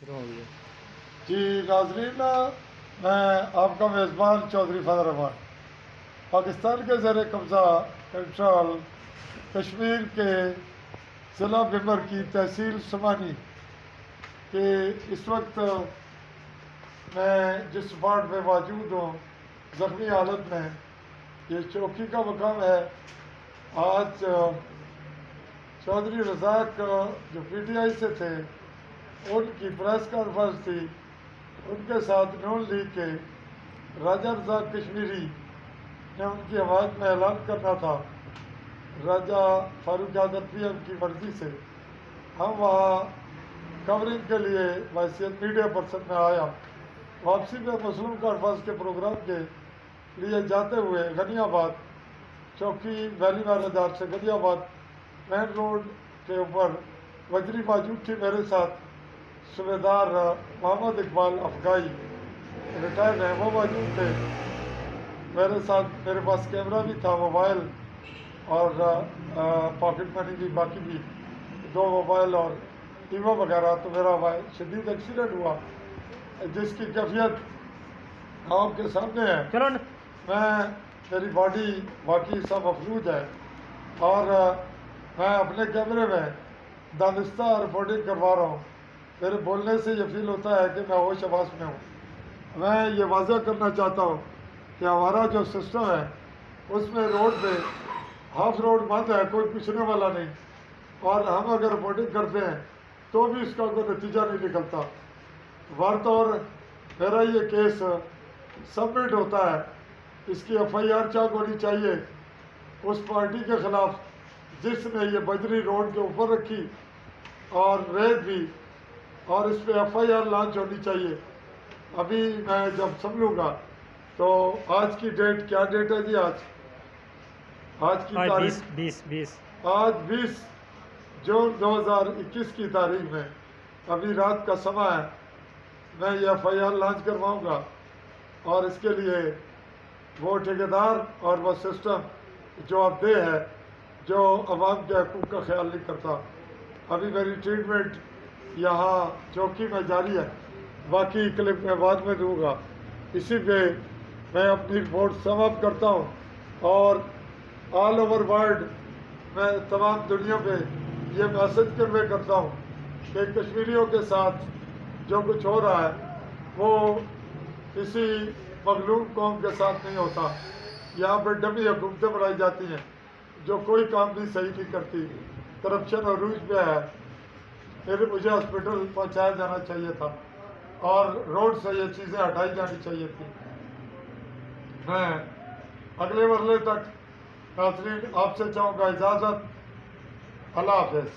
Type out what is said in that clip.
شروع ہو گیا۔ جی ناظرین، میں آپ کا میزبان چودھری فضل رحمان پاکستان کے زیر قبضہ کنٹرول کشمیر کے ضلع بمر کی تحصیل سمانی کہ اس وقت میں جس وارڈ میں موجود ہوں زخمی حالت میں، یہ چوکی کا مقام ہے۔ آج چودھری رزاق جو پی ٹی آئی سے تھے، ان کی پریس کانفرنس تھی، ان کے ساتھ نون لیگ کے راجہ رزاق کشمیری نے ان کی حمایت میں اعلان کرنا تھا۔ راجہ فاروق عادت پی ایم کی مرضی سے ہم وہاں کورنگ کے لیے بحیثیت میڈیا پرسن میں آیا۔ واپسی میں مسلم کانفرنس کے پروگرام کے لیے جاتے ہوئے غنی آباد چوکی ویلی بازار سے غنی آباد مین روڈ کے اوپر وزری موجود تھی۔ میرے ساتھ صوبیدار محمد اقبال افغائی ریٹائرڈ ہیں، وہ موجود تھے۔ میرے ساتھ میرے پاس کیمرہ بھی تھا، موبائل اور پاکٹ منی بھی، باقی بھی 2 موبائل اور ایمو وغیرہ۔ تو میرا شدید ایکسیڈنٹ ہوا جس کی کیفیت آپ کے سامنے ہے۔ چلو میری باڈی باقی سب مفلوج ہے اور میں اپنے کیمرے میں دانستہ رپورٹنگ کروا رہا ہوں۔ میرے بولنے سے یہ فیل ہوتا ہے کہ میں ہوش حواس میں ہوں۔ میں یہ واضح کرنا چاہتا ہوں کہ ہمارا جو سسٹم ہے اس میں روڈ پہ ہاف روڈ بند ہے، کوئی پوچھنے والا نہیں، اور ہم اگر رپورٹنگ کرتے ہیں تو بھی اس کا کوئی نتیجہ نہیں نکلتا۔ طور میرا یہ کیس سبمٹ ہوتا ہے، اس کی ایف آئی آر چاک ہونی چاہیے اس پارٹی کے خلاف جس نے یہ بجری روڈ کے اوپر رکھی اور ریت بھی، اور اس پہ ایف آئی آر لانچ ہونی چاہیے۔ ابھی میں جب سنبھلوں گا تو آج کی ڈیٹ کیا ڈیٹ ہے جی؟ آج کی تاریخ آج 20 جون 2021 کی تاریخ میں ابھی رات کا سماں ہے۔ میں یہ ایف آئی آر لانچ کرواؤں گا اور اس کے لیے وہ ٹھیکیدار اور وہ سسٹم جو اب دے ہے، جو عوام کے حقوق کا خیال نہیں کرتا۔ ابھی میری ٹریٹمنٹ یہاں چوکی میں جاری ہے، باقی کلپ میں بعد میں دوں گا۔ اسی پہ میں اپنی رپورٹ سم اپ کرتا ہوں اور آل اوور ورلڈ میں تمام دنیا پہ یہ میسج کنوے کرتا ہوں کہ کشمیریوں کے ساتھ جو کچھ ہو رہا ہے وہ کسی مغلوب قوم کے ساتھ نہیں ہوتا۔ یہاں پہ ڈمی حکومتیں بنائی جاتی ہیں جو کوئی کام بھی صحیح نہیں کرتی، کرپشن عروج پہ ہے۔ مجھے ہاسپٹل پہنچایا جانا چاہیے تھا اور روڈ سے یہ چیزیں ہٹائی جانی چاہیے تھی۔ میں اگلے مرحلے تک ناظرین آپ سے چاہوں گا اجازت۔ اللہ حافظ۔